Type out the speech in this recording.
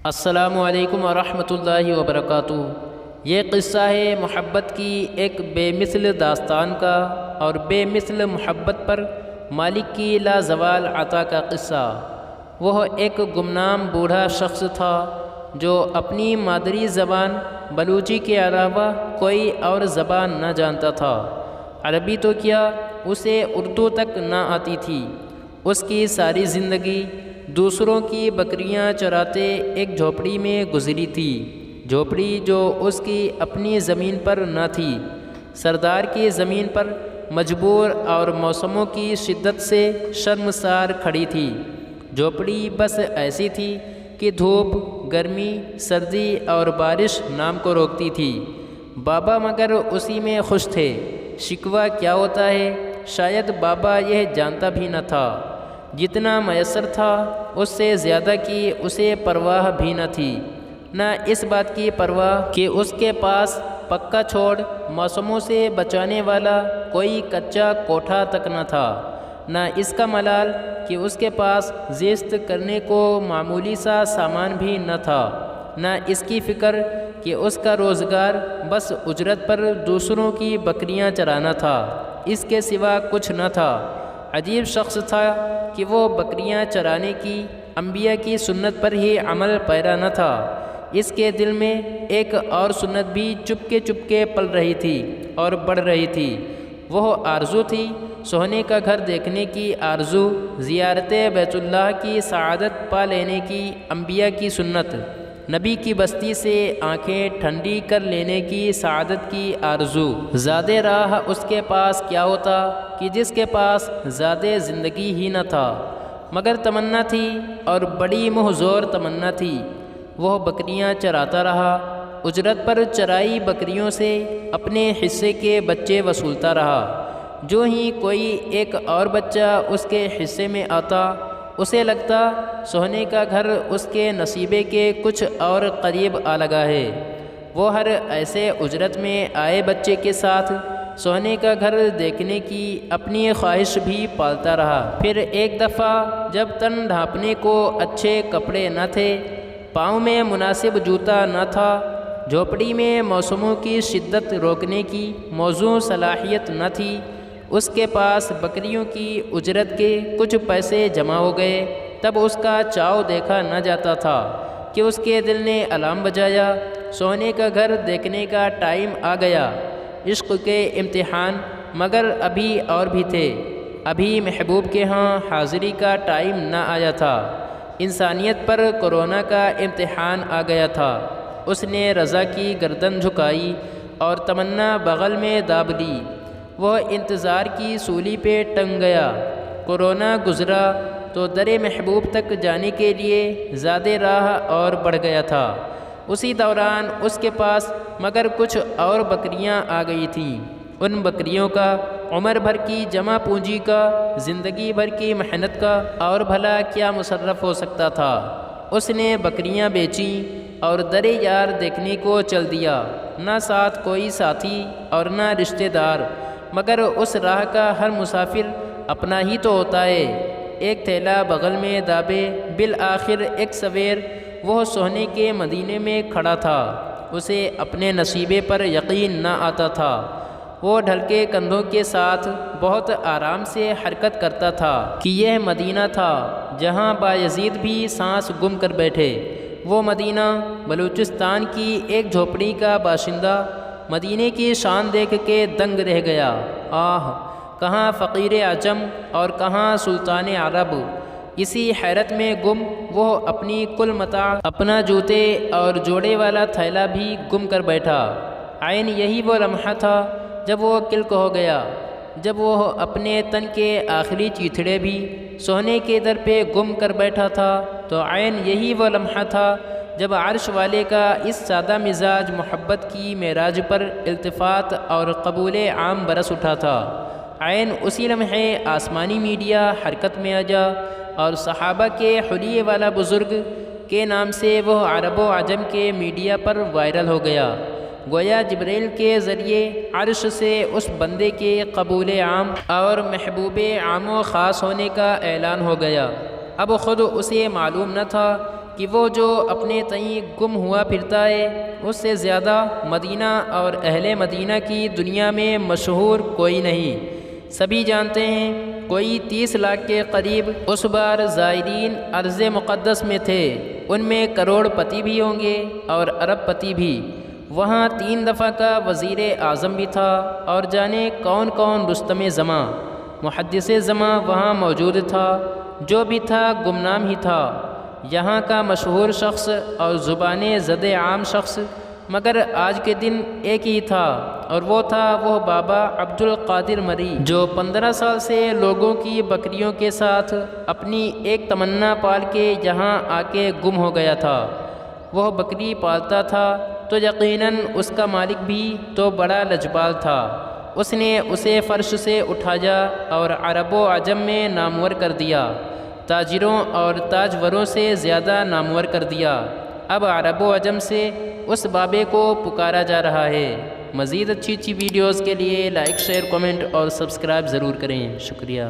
السلام علیکم ورحمۃ اللہ وبرکاتہ۔ یہ قصہ ہے محبت کی ایک بے مثل داستان کا اور بے مثل محبت پر مالک کی لازوال عطا کا قصہ۔ وہ ایک گمنام بوڑھا شخص تھا جو اپنی مادری زبان بلوچی کے علاوہ کوئی اور زبان نہ جانتا تھا۔ عربی تو کیا، اسے اردو تک نہ آتی تھی۔ اس کی ساری زندگی دوسروں کی بکریاں چراتے ایک جھوپڑی میں گزری تھی، جھوپڑی جو اس کی اپنی زمین پر نہ تھی، سردار کی زمین پر مجبور اور موسموں کی شدت سے شرمسار کھڑی تھی۔ جھوپڑی بس ایسی تھی کہ دھوپ، گرمی، سردی اور بارش نام کو روکتی تھی۔ بابا مگر اسی میں خوش تھے۔ شکوہ کیا ہوتا ہے شاید بابا یہ جانتا بھی نہ تھا۔ جتنا میسر تھا اس سے زیادہ کی اسے پرواہ بھی نہ تھی، نہ اس بات کی پرواہ کہ اس کے پاس پکا چھوڑ موسموں سے بچانے والا کوئی کچا کوٹھا تک نہ تھا، نہ اس کا ملال کہ اس کے پاس زیست کرنے کو معمولی سا سامان بھی نہ تھا، نہ اس کی فکر کہ اس کا روزگار بس اجرت پر دوسروں کی بکریاں چرانا تھا، اس کے سوا کچھ نہ تھا۔ عجیب شخص تھا کہ وہ بکریاں چرانے کی انبیاء کی سنت پر ہی عمل پیرا نہ تھا، اس کے دل میں ایک اور سنت بھی چپکے پل رہی تھی اور بڑھ رہی تھی۔ وہ آرزو تھی سونے کا گھر دیکھنے کی آرزو، زیارت بیت اللہ کی سعادت پا لینے کی انبیاء کی سنت، نبی کی بستی سے آنکھیں ٹھنڈی کر لینے کی سعادت کی آرزو۔ زیادہ راہ اس کے پاس کیا ہوتا کہ جس کے پاس زیادہ زندگی ہی نہ تھا، مگر تمنا تھی اور بڑی محضور تمنا تھی۔ وہ بکریاں چراتا رہا، اجرت پر چرائی بکریوں سے اپنے حصے کے بچے وصولتا رہا۔ جو ہی کوئی ایک اور بچہ اس کے حصے میں آتا، اسے لگتا سونے کا گھر اس کے نصیبے کے کچھ اور قریب آ لگا ہے۔ وہ ہر ایسے اجرت میں آئے بچے کے ساتھ سونے کا گھر دیکھنے کی اپنی خواہش بھی پالتا رہا۔ پھر ایک دفعہ جب تن ڈھانپنے کو اچھے کپڑے نہ تھے، پاؤں میں مناسب جوتا نہ تھا، جھوپڑی میں موسموں کی شدت روکنے کی موزوں صلاحیت نہ تھی، اس کے پاس بکریوں کی اجرت کے کچھ پیسے جمع ہو گئے، تب اس کا چاؤ دیکھا نہ جاتا تھا کہ اس کے دل نے الارم بجایا، سونے کا گھر دیکھنے کا ٹائم آ گیا۔ عشق کے امتحان مگر ابھی اور بھی تھے، ابھی محبوب کے ہاں حاضری کا ٹائم نہ آیا تھا۔ انسانیت پر کورونا کا امتحان آ گیا تھا۔ اس نے رضا کی گردن جھکائی اور تمنا بغل میں داب لی۔ وہ انتظار کی سولی پہ ٹنگ گیا۔ کورونا گزرا تو در محبوب تک جانے کے لیے زیادہ راہ اور بڑھ گیا تھا۔ اسی دوران اس کے پاس مگر کچھ اور بکریاں آ گئی تھیں۔ ان بکریوں کا عمر بھر کی جمع پونجی کا، زندگی بھر کی محنت کا اور بھلا کیا مصرف ہو سکتا تھا۔ اس نے بکریاں بیچیں اور در یار دیکھنے کو چل دیا، نہ ساتھ کوئی ساتھی اور نہ رشتہ دار، مگر اس راہ کا ہر مسافر اپنا ہی تو ہوتا ہے۔ ایک تھیلا بغل میں دابے بالآخر ایک سویر وہ سونے کے مدینے میں کھڑا تھا۔ اسے اپنے نصیبے پر یقین نہ آتا تھا۔ وہ ڈھلکے کندھوں کے ساتھ بہت آرام سے حرکت کرتا تھا کہ یہ مدینہ تھا جہاں بایزید بھی سانس گم کر بیٹھے۔ وہ مدینہ بلوچستان کی ایک جھوپڑی کا باشندہ مدینے کی شان دیکھ کے دنگ رہ گیا۔ آہ، کہاں فقیر عجم اور کہاں سلطان عرب! اسی حیرت میں گم وہ اپنی کل متاع، اپنا جوتے اور جوڑے والا تھیلا بھی گم کر بیٹھا۔ عین یہی وہ لمحہ تھا جب وہ کلک ہو گیا، جب وہ اپنے تن کے آخری چیتھڑے بھی سونے کے در پہ گم کر بیٹھا تھا، تو عین یہی وہ لمحہ تھا جب عرش والے کا اس سادہ مزاج محبت کی معراج پر التفات اور قبول عام برس اٹھا تھا۔ عین اسی لمحے آسمانی میڈیا حرکت میں آ جا اور صحابہ کے حلیے والا بزرگ کے نام سے وہ عرب و عجم کے میڈیا پر وائرل ہو گیا۔ گویا جبریل کے ذریعے عرش سے اس بندے کے قبول عام اور محبوب عام و خاص ہونے کا اعلان ہو گیا۔ اب خود اسے معلوم نہ تھا کہ وہ جو اپنے تئیں گم ہوا پھرتا ہے اس سے زیادہ مدینہ اور اہل مدینہ کی دنیا میں مشہور کوئی نہیں۔ سبھی جانتے ہیں کوئی 30 لاکھ کے قریب اس بار زائرین ارض مقدس میں تھے، ان میں کروڑ پتی بھی ہوں گے اور ارب پتی بھی۔ وہاں 3 دفعہ کا وزیر اعظم بھی تھا، اور جانے کون کون رستم زماں محدث زماں وہاں موجود تھا، جو بھی تھا گمنام ہی تھا، یہاں کا مشہور شخص اور زبان زد عام شخص، مگر آج کے دن ایک ہی تھا، اور وہ تھا وہ بابا عبد القادر مری، جو 15 سال سے لوگوں کی بکریوں کے ساتھ اپنی ایک تمنا پال کے یہاں آ کے گم ہو گیا تھا۔ وہ بکری پالتا تھا تو یقیناً اس کا مالک بھی تو بڑا لجپال تھا، اس نے اسے فرش سے اٹھایا اور عرب و عجم میں نامور کر دیا، تاجروں اور تاجوروں سے زیادہ نامور کر دیا۔ اب عرب و عجم سے اس بابے کو پکارا جا رہا ہے۔ مزید اچھی ویڈیوز کے لیے لائک، شیئر، کومنٹ اور سبسکرائب ضرور کریں۔ شکریہ۔